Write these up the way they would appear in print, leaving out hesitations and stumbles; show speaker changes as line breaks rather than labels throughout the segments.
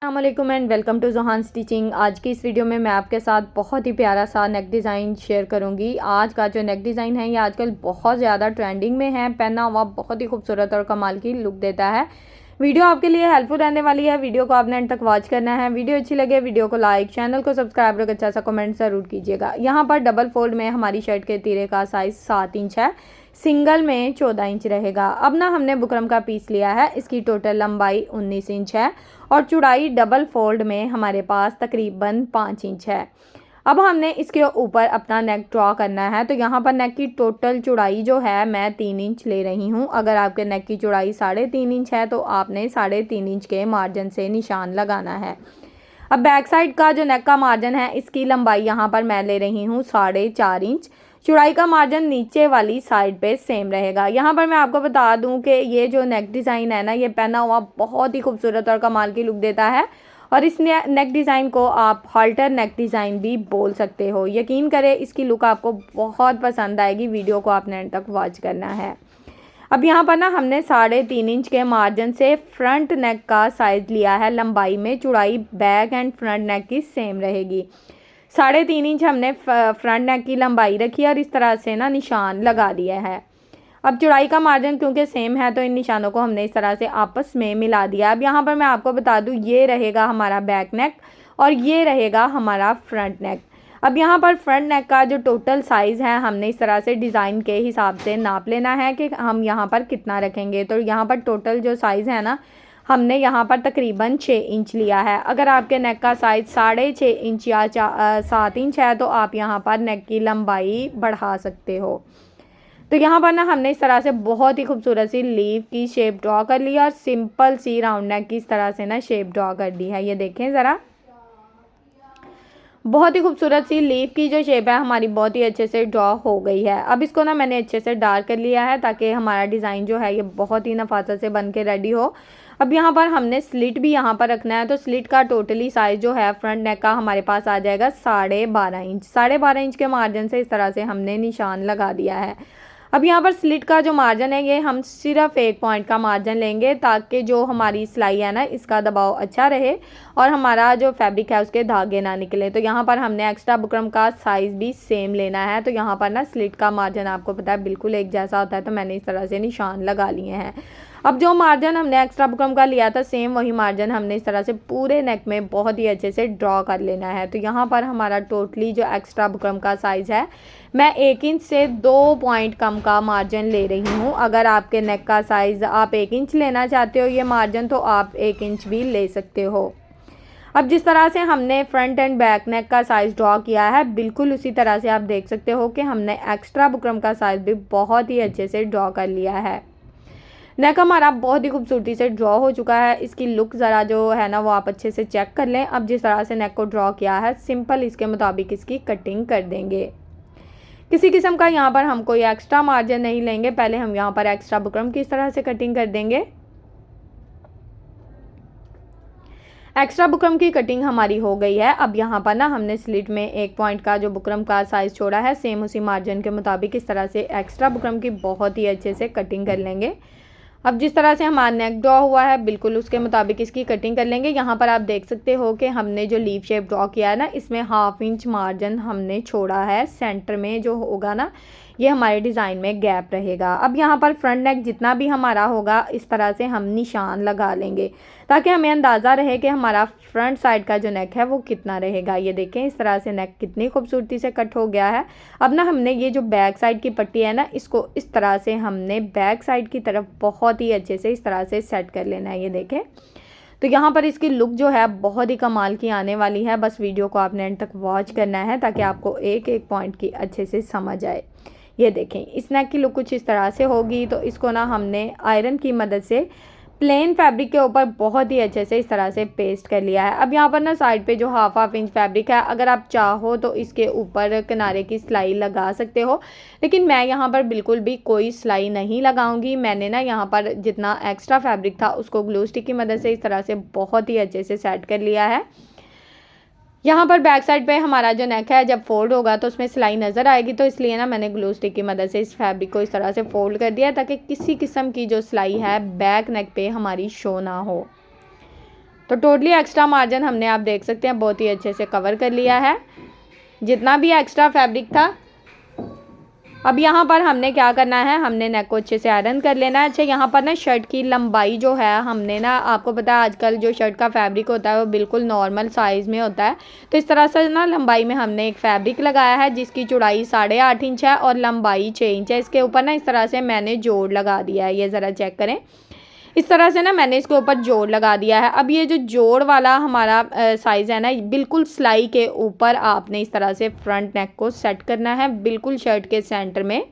अस्सलामुअलैकुम and welcome to ज़ोहान stitching. आज की इस वीडियो में मैं आपके साथ बहुत ही प्यारा सा नेक डिज़ाइन शेयर करूंगी। आज का जो नेक डिज़ाइन है ये आजकल बहुत ज़्यादा ट्रेंडिंग में है, पहना हुआ बहुत ही खूबसूरत और कमाल की लुक देता है। वीडियो आपके लिए हेल्पफुल रहने वाली है, वीडियो को आपने एंड तक वॉच करना है। वीडियो अच्छी लगे वीडियो को लाइक, चैनल को सब्सक्राइब और अच्छा सा कमेंट ज़रूर कीजिएगा। यहाँ पर डबल फोल्ड में हमारी शर्ट के तीरे का साइज़ 7 इंच है, सिंगल में 14 इंच रहेगा। अब ना हमने बुकरम का पीस लिया है, इसकी टोटल लंबाई 19 इंच है और चौड़ाई डबल फोल्ड में हमारे पास तकरीबन 5 इंच है। अब हमने इसके ऊपर अपना नेक ड्रॉ करना है, तो यहाँ पर नेक की टोटल चौड़ाई जो है मैं 3 इंच ले रही हूँ। अगर आपके नेक की चौड़ाई 3.5 इंच है तो आपने 3.5 इंच के मार्जिन से निशान लगाना है। अब बैक साइड का जो नेक का मार्जिन है इसकी लंबाई यहाँ पर मैं ले रही हूँ 4.5 इंच। चौड़ाई का मार्जिन नीचे वाली साइड पे सेम रहेगा। यहाँ पर मैं आपको बता दूँ कि ये जो नेक डिज़ाइन है ना, ये पहना हुआ बहुत ही खूबसूरत और कमाल की लुक देता है और इस नेक डिज़ाइन को आप हाल्टर नेक डिज़ाइन भी बोल सकते हो। यकीन करें इसकी लुक आपको बहुत पसंद आएगी, वीडियो को आपने एंड तक वॉच करना है। अब यहाँ पर ना हमने 3.5 इंच के मार्जिन से फ्रंट नेक का साइज़ लिया है लंबाई में। चौड़ाई बैक एंड फ्रंट नेक की सेम रहेगी। 3.5 इंच हमने फ्रंट नेक की लंबाई रखी और इस तरह से ना निशान लगा दिया है। अब चौड़ाई का मार्जिन क्योंकि सेम है तो इन निशानों को हमने इस तरह से आपस में मिला दिया। अब यहाँ पर मैं आपको बता दूँ, ये रहेगा हमारा बैक नेक और ये रहेगा हमारा फ्रंट नेक। अब यहाँ पर फ्रंट नेक का जो टोटल साइज़ है हमने इस तरह से डिज़ाइन के हिसाब से नाप लेना है कि हम यहाँ पर कितना रखेंगे। तो यहाँ पर टोटल जो साइज़ है ना, हमने यहाँ पर तकरीबन 6 इंच लिया है। अगर आपके नेक का साइज़ 6.5 इंच या 7 इंच है तो आप यहाँ पर नेक की लंबाई बढ़ा सकते हो। तो यहाँ पर ना हमने इस तरह से बहुत ही खूबसूरत सी लीव की शेप ड्रॉ कर ली और सिंपल सी राउंड नेक की इस तरह से ना शेप ड्रॉ कर दी है। ये देखें ज़रा, बहुत ही खूबसूरत सी लीफ की जो शेप है हमारी बहुत ही अच्छे से ड्रॉ हो गई है। अब इसको ना मैंने अच्छे से डार्क कर लिया है ताकि हमारा डिज़ाइन जो है ये बहुत ही नफासत से बन के रेडी हो। अब यहाँ पर हमने स्लिट भी यहाँ पर रखना है, तो स्लिट का टोटली साइज़ जो है फ्रंट नेक का हमारे पास आ जाएगा 12.5 इंच। 12.5 इंच के मार्जिन से इस तरह से हमने निशान लगा दिया है। अब यहाँ पर स्लिट का जो मार्जिन है ये हम सिर्फ 1 पॉइंट का मार्जिन लेंगे ताकि जो हमारी सिलाई है ना इसका दबाव अच्छा रहे और हमारा जो फैब्रिक है उसके धागे ना निकले। तो यहाँ पर हमने एक्स्ट्रा बुकरम का साइज़ भी सेम लेना है। तो यहाँ पर ना स्लिट का मार्जिन आपको पता है बिल्कुल एक जैसा होता है, तो मैंने इस तरह से निशान लगा लिए हैं। अब जो मार्जिन हमने एक्स्ट्रा बुकरम का लिया था सेम वही मार्जिन हमने इस तरह से पूरे नेक में बहुत ही अच्छे से ड्रॉ कर लेना है। तो यहाँ पर हमारा टोटली जो एक्स्ट्रा बुकरम का साइज़ है मैं 1 इंच से 2 पॉइंट कम का मार्जिन ले रही हूँ। अगर आपके नेक का साइज़ आप 1 इंच लेना चाहते हो ये मार्जिन, तो आप 1 इंच भी ले सकते हो। अब जिस तरह से हमने फ्रंट एंड बैक नेक का साइज़ ड्रॉ किया है बिल्कुल उसी तरह से आप देख सकते हो कि हमने एक्स्ट्रा बुकरम का साइज़ भी बहुत ही अच्छे से ड्रॉ कर लिया है। नेक हमारा बहुत ही खूबसूरती से ड्रॉ हो चुका है। इसकी लुक ज़रा जो है ना वो आप अच्छे से चेक कर लें। अब जिस तरह से नेक को ड्रॉ किया है सिंपल इसके मुताबिक इसकी कटिंग कर देंगे। किसी किस्म का यहाँ पर हम कोई एक्स्ट्रा मार्जिन नहीं लेंगे, पहले हम यहाँ पर एक्स्ट्रा बुकरम की इस तरह से कटिंग कर देंगे। एक्स्ट्रा बुकरम की कटिंग हमारी हो गई है। अब यहाँ पर ना हमने स्लिट में 1 पॉइंट का जो बुकरम का साइज़ छोड़ा है सेम उसी मार्जिन के मुताबिक इस तरह से एक्स्ट्रा बुकरम की बहुत ही अच्छे से कटिंग कर लेंगे। अब जिस तरह से हमारा नेक ड्रॉ हुआ है बिल्कुल उसके मुताबिक इसकी कटिंग कर लेंगे। यहाँ पर आप देख सकते हो कि हमने जो लीफ शेप ड्रॉ किया है ना इसमें 1/2 इंच मार्जिन हमने छोड़ा है। सेंटर में जो होगा ना ये हमारे डिज़ाइन में गैप रहेगा। अब यहाँ पर फ्रंट नेक जितना भी हमारा होगा इस तरह से हम निशान लगा लेंगे ताकि हमें अंदाज़ा रहे कि हमारा फ्रंट साइड का जो नेक है वो कितना रहेगा। ये देखें इस तरह से नेक कितनी खूबसूरती से कट हो गया है। अब ना हमने ये जो बैक साइड की पट्टी है ना इसको इस तरह से हमने बैक साइड की तरफ बहुत ही अच्छे से इस तरह से सेट कर लेना है। ये देखें, तो यहाँ पर इसकी लुक जो है बहुत ही कमाल की आने वाली है। बस वीडियो को आपने एंड तक वॉच करना है ताकि आपको एक एक पॉइंट की अच्छे से समझ आए। ये देखें इस नेक की लुक कुछ इस तरह से होगी। तो इसको ना हमने आयरन की मदद से प्लेन फैब्रिक के ऊपर बहुत ही अच्छे से इस तरह से पेस्ट कर लिया है। अब यहाँ पर ना साइड पे जो 1/2 इंच फैब्रिक है अगर आप चाहो तो इसके ऊपर किनारे की सिलाई लगा सकते हो, लेकिन मैं यहाँ पर बिल्कुल भी कोई सिलाई नहीं लगाऊंगी। मैंने ना यहाँ पर जितना एक्स्ट्रा फैब्रिक था उसको ग्लू स्टिक की मदद से इस तरह से बहुत ही अच्छे से सेट कर लिया है। यहाँ पर बैक साइड पे हमारा जो नेक है जब फोल्ड होगा तो उसमें सिलाई नज़र आएगी, तो इसलिए ना मैंने ग्लू स्टिक की मदद से इस फैब्रिक को इस तरह से फोल्ड कर दिया ताकि किसी किस्म की जो सिलाई है बैक नेक पे हमारी शो ना हो। तो टोटली एक्स्ट्रा मार्जिन हमने आप देख सकते हैं बहुत ही अच्छे से कवर कर लिया है, जितना भी एक्स्ट्रा फैब्रिक था। अब यहाँ पर हमने क्या करना है, हमने नेक को अच्छे से आयरन कर लेना है। अच्छा, यहाँ पर ना शर्ट की लंबाई जो है, हमने ना, आपको पता है आजकल जो शर्ट का फैब्रिक होता है वो बिल्कुल नॉर्मल साइज़ में होता है। तो इस तरह से ना लंबाई में हमने एक फैब्रिक लगाया है जिसकी चौड़ाई 8.5 इंच है और लंबाई 6 इंच है। इसके ऊपर ना इस तरह से मैंने जोड़ लगा दिया है, ये ज़रा चेक करें। इस तरह से ना मैंने इसके ऊपर जोड़ लगा दिया है। अब ये जो जोड़ वाला हमारा साइज़ है ना, बिल्कुल सिलाई के ऊपर आपने इस तरह से फ्रंट नेक को सेट करना है, बिल्कुल शर्ट के सेंटर में।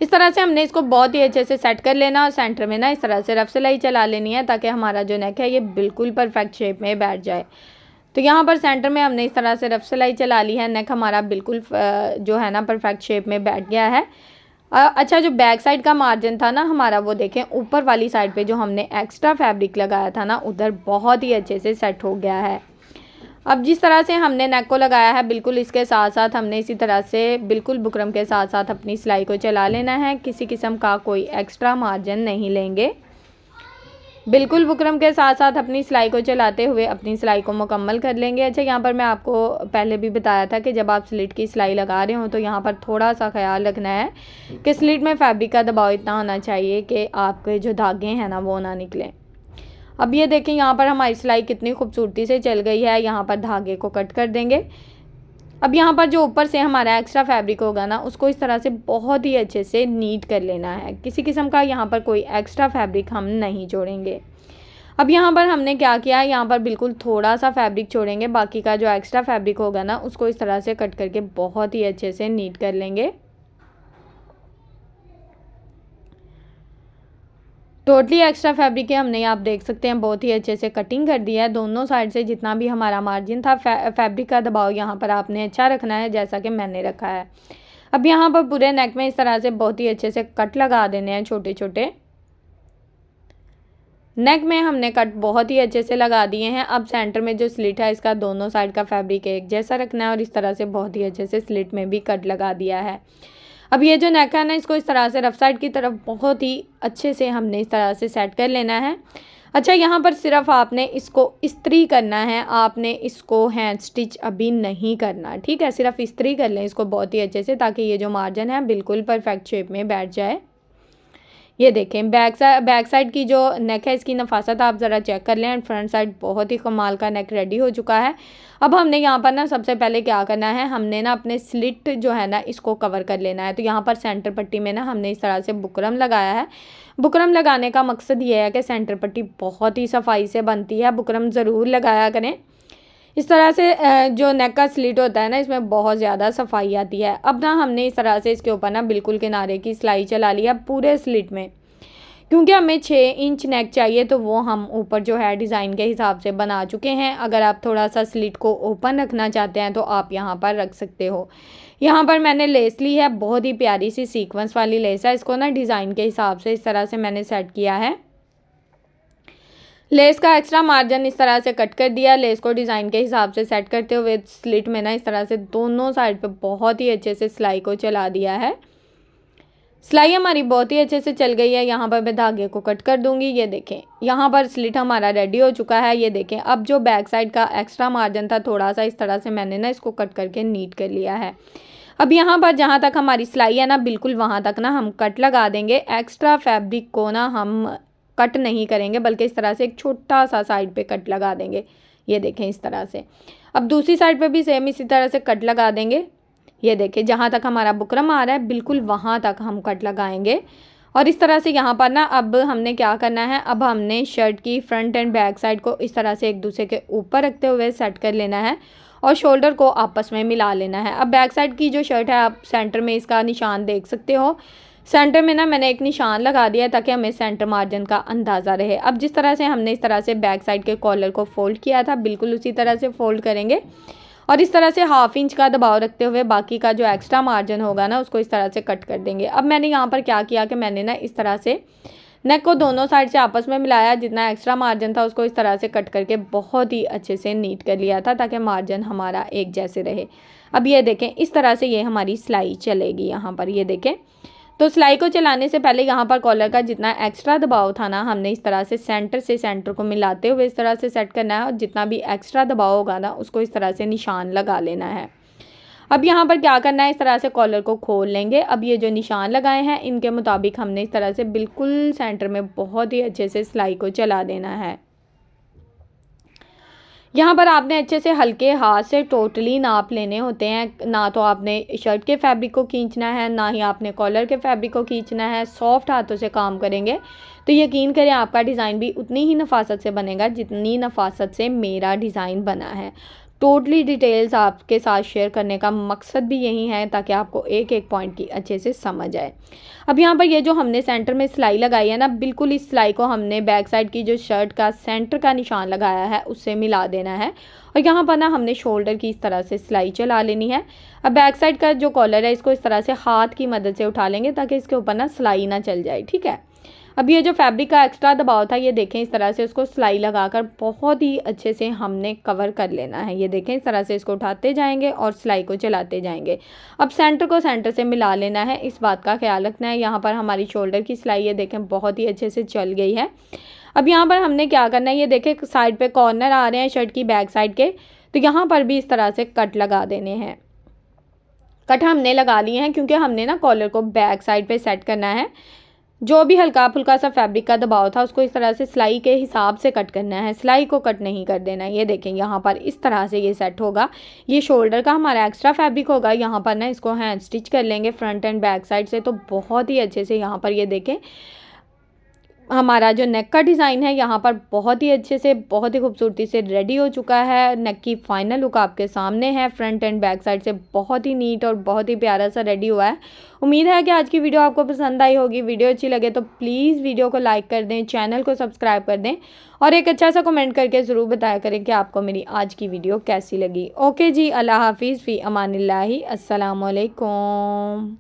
इस तरह से हमने इसको बहुत ही अच्छे से सेट कर लेना और सेंटर में ना इस तरह से रफ सिलाई चला लेनी है ताकि हमारा जो नेक है ये बिल्कुल परफेक्ट शेप में बैठ जाए। तो यहाँ पर सेंटर में हमने इस तरह से रफ सिलाई चला ली है, नेक हमारा बिल्कुल जो है ना परफेक्ट शेप में बैठ गया है। अच्छा, जो बैक साइड का मार्जिन था ना हमारा, वो देखें ऊपर वाली साइड पे जो हमने एक्स्ट्रा फैब्रिक लगाया था ना, उधर बहुत ही अच्छे से सेट हो गया है। अब जिस तरह से हमने नेक को लगाया है, बिल्कुल इसके साथ साथ हमने इसी तरह से बिल्कुल बुकरम के साथ साथ अपनी सिलाई को चला लेना है। किसी किस्म का कोई एक्स्ट्रा मार्जिन नहीं लेंगे, बिल्कुल बुकरम के साथ साथ अपनी सिलाई को चलाते हुए अपनी सिलाई को मुकम्मल कर लेंगे। अच्छा, यहाँ पर मैं आपको पहले भी बताया था कि जब आप स्लिट की सिलाई लगा रहे हो तो यहाँ पर थोड़ा सा ख्याल रखना है कि स्लिट में फैब्रिक का दबाव इतना होना चाहिए कि आपके जो धागे हैं ना वो ना निकलें। अब ये देखें, यहाँ पर हमारी सिलाई कितनी खूबसूरती से चल गई है। यहाँ पर धागे को कट कर देंगे। अब यहाँ पर जो ऊपर से हमारा एक्स्ट्रा फैब्रिक होगा ना, उसको इस तरह से बहुत ही अच्छे से नीट कर लेना है। किसी किस्म का यहाँ पर कोई एक्स्ट्रा फैब्रिक हम नहीं जोड़ेंगे। अब यहाँ पर हमने क्या किया है, यहाँ पर बिल्कुल थोड़ा सा फैब्रिक छोड़ेंगे, बाकी का जो एक्स्ट्रा फैब्रिक होगा ना उसको इस तरह से कट करके बहुत ही अच्छे से नीट कर लेंगे। टोटली एक्स्ट्रा फैब्रिक है, हमने आप देख सकते हैं बहुत ही अच्छे से कटिंग कर दिया है दोनों साइड से। जितना भी हमारा मार्जिन था, फैब्रिक का दबाव यहाँ पर आपने अच्छा रखना है जैसा कि मैंने रखा है। अब यहाँ पर पूरे नेक में इस तरह से बहुत ही अच्छे से कट लगा देने हैं छोटे छोटे। नेक में हमने कट बहुत ही अच्छे से लगा दिए हैं। अब सेंटर में जो स्लिट है इसका दोनों साइड का फैब्रिक एक जैसा रखना है और इस तरह से बहुत ही अच्छे से स्लिट में भी कट लगा दिया है। अब ये जो नेक है ना, इसको इस तरह से रफ साइड की तरफ बहुत ही अच्छे से हमने इस तरह से सेट कर लेना है। अच्छा, यहाँ पर सिर्फ आपने इसको इस्त्री करना है, आपने इसको हैंड स्टिच अभी नहीं करना, ठीक है। सिर्फ इस्त्री कर लें इसको बहुत ही अच्छे से ताकि ये जो मार्जिन है बिल्कुल परफेक्ट शेप में बैठ जाए। ये देखें, बैक साइड की जो नेक है इसकी नफासत आप ज़रा चेक कर लें। एंड फ्रंट साइड बहुत ही कमाल का नेक रेडी हो चुका है। अब हमने यहाँ पर ना सबसे पहले क्या करना है, हमने ना अपने स्लिट जो है ना इसको कवर कर लेना है। तो यहाँ पर सेंटर पट्टी में ना हमने इस तरह से बुकरम लगाया है। बुकरम लगाने का मकसद ये है कि सेंटर पट्टी बहुत ही सफाई से बनती है, बुकरम ज़रूर लगाया करें। इस तरह से जो नेक का स्लिट होता है ना, इसमें बहुत ज़्यादा सफाई आती है। अब ना हमने इस तरह से इसके ऊपर ना बिल्कुल किनारे की सिलाई चला लिया पूरे स्लिट में, क्योंकि हमें 6 इंच नेक चाहिए तो वो हम ऊपर जो है डिज़ाइन के हिसाब से बना चुके हैं। अगर आप थोड़ा सा स्लिट को ओपन रखना चाहते हैं तो आप यहाँ पर रख सकते हो। यहाँ पर मैंने लेस ली है, बहुत ही प्यारी सी सीक्वेंस वाली लेस है। इसको ना डिज़ाइन के हिसाब से इस तरह से मैंने सेट किया है। लेस का एक्स्ट्रा मार्जिन इस तरह से कट कर दिया। लेस को डिज़ाइन के हिसाब से सेट करते हुए स्लिट में ना इस तरह से दोनों साइड पे बहुत ही अच्छे से सिलाई को चला दिया है। सिलाई हमारी बहुत ही अच्छे से चल गई है। यहाँ पर मैं धागे को कट कर दूंगी। ये देखें, यहाँ पर स्लिट हमारा रेडी हो चुका है। ये देखें, अब जो बैक साइड का एक्स्ट्रा मार्जिन था थोड़ा सा इस तरह से मैंने ना इसको कट करके नीट कर लिया है। अब यहाँ पर जहाँ तक हमारी सिलाई है ना, बिल्कुल वहाँ तक ना हम कट लगा देंगे। एक्स्ट्रा फैब्रिक को ना हम कट नहीं करेंगे, बल्कि इस तरह से एक छोटा सा साइड पे कट लगा देंगे। ये देखें इस तरह से। अब दूसरी साइड पे भी सेम इसी तरह से कट लगा देंगे। ये देखें, जहाँ तक हमारा बुकरम आ रहा है बिल्कुल वहाँ तक हम कट लगाएंगे। और इस तरह से यहाँ पर ना अब हमने क्या करना है, अब हमने शर्ट की फ्रंट एंड बैक साइड को इस तरह से एक दूसरे के ऊपर रखते हुए सेट कर लेना है और शोल्डर को आपस में मिला लेना है। अब बैक साइड की जो शर्ट है, आप सेंटर में इसका निशान देख सकते हो। सेंटर में ना मैंने एक निशान लगा दिया ताकि हमें सेंटर मार्जिन का अंदाज़ा रहे। अब जिस तरह से हमने इस तरह से बैक साइड के कॉलर को फोल्ड किया था, बिल्कुल उसी तरह से फोल्ड करेंगे और इस तरह से 1/2 इंच का दबाव रखते हुए बाकी का जो एक्स्ट्रा मार्जिन होगा ना उसको इस तरह से कट कर देंगे। अब मैंने यहाँ पर क्या किया कि मैंने ना इस तरह से नेक को दोनों साइड से आपस में मिलाया, जितना एक्स्ट्रा मार्जिन था उसको इस तरह से कट करके बहुत ही अच्छे से नीट कर लिया था ताकि मार्जिन हमारा एक जैसे रहे। अब ये देखें, इस तरह से ये हमारी सिलाई चलेगी। यहाँ पर ये देखें, तो सिलाई को चलाने से पहले यहाँ पर कॉलर का जितना एक्स्ट्रा दबाव था ना, हमने इस तरह से सेंटर को मिलाते हुए इस तरह से सेट करना है और जितना भी एक्स्ट्रा दबाव होगा ना उसको इस तरह से निशान लगा लेना है। अब यहाँ पर क्या करना है, इस तरह से कॉलर को खोल लेंगे। अब ये जो निशान लगाए हैं इनके मुताबिक हमने इस तरह से बिल्कुल सेंटर में बहुत ही अच्छे से सिलाई को चला देना है। यहाँ पर आपने अच्छे से हल्के हाथ से टोटली नाप लेने होते हैं, ना तो आपने शर्ट के फैब्रिक को खींचना है, ना ही आपने कॉलर के फैब्रिक को खींचना है। सॉफ्ट हाथों से काम करेंगे तो यकीन करें आपका डिज़ाइन भी उतनी ही नफासत से बनेगा जितनी नफासत से मेरा डिज़ाइन बना है। टोटली डिटेल्स आपके साथ शेयर करने का मकसद भी यही है ताकि आपको एक एक पॉइंट की अच्छे से समझ आए। अब यहाँ पर ये जो हमने सेंटर में सिलाई लगाई है ना, बिल्कुल इस सिलाई को हमने बैक साइड की जो शर्ट का सेंटर का निशान लगाया है उससे मिला देना है और यहाँ पर ना हमने शोल्डर की इस तरह से सिलाई चला लेनी है। अब बैक साइड का जो कॉलर है इसको इस तरह से हाथ की मदद से उठा लेंगे ताकि इसके ऊपर ना सिलाई ना चल जाए, ठीक है। अब ये जो फैब्रिक का एक्स्ट्रा दबाव था ये देखें इस तरह से उसको सिलाई लगाकर बहुत ही अच्छे से हमने कवर कर लेना है। ये देखें इस तरह से इसको उठाते जाएंगे और सिलाई को चलाते जाएंगे। अब सेंटर को सेंटर से मिला लेना है, इस बात का ख्याल रखना है। यहाँ पर हमारी शोल्डर की सिलाई ये देखें बहुत ही अच्छे से चल गई है। अब यहाँ पर हमने क्या करना है, ये देखें साइड पे कॉर्नर आ रहे हैं शर्ट की बैक साइड के, तो यहाँ पर भी इस तरह से कट लगा देने हैं। कट हमने लगा लिए हैं क्योंकि हमने ना कॉलर को बैक साइड पे सेट करना है। जो भी हल्का फुल्का सा फैब्रिक का दबाव था उसको इस तरह से सिलाई के हिसाब से कट करना है, सिलाई को कट नहीं कर देना है। ये देखें यहाँ पर इस तरह से ये सेट होगा। ये शोल्डर का हमारा एक्स्ट्रा फैब्रिक होगा, यहाँ पर ना इसको हैंड स्टिच कर लेंगे फ्रंट एंड बैक साइड से, तो बहुत ही अच्छे से यहाँ पर ये देखें हमारा जो नेक का डिज़ाइन है यहाँ पर बहुत ही अच्छे से बहुत ही खूबसूरती से रेडी हो चुका है। नेक की फाइनल लुक आपके सामने है, फ्रंट एंड बैक साइड से बहुत ही नीट और बहुत ही प्यारा सा रेडी हुआ है। उम्मीद है कि आज की वीडियो आपको पसंद आई होगी। वीडियो अच्छी लगे तो प्लीज़ वीडियो को लाइक कर दें, चैनल को सब्सक्राइब कर दें और एक अच्छा सा कमेंट करके ज़रूर बताया करें कि आपको मेरी आज की वीडियो कैसी लगी। ओके जी, अल्लाह हाफिज़, फ़ी अमानिल्लाहि, अस्सलाम वालेकुम।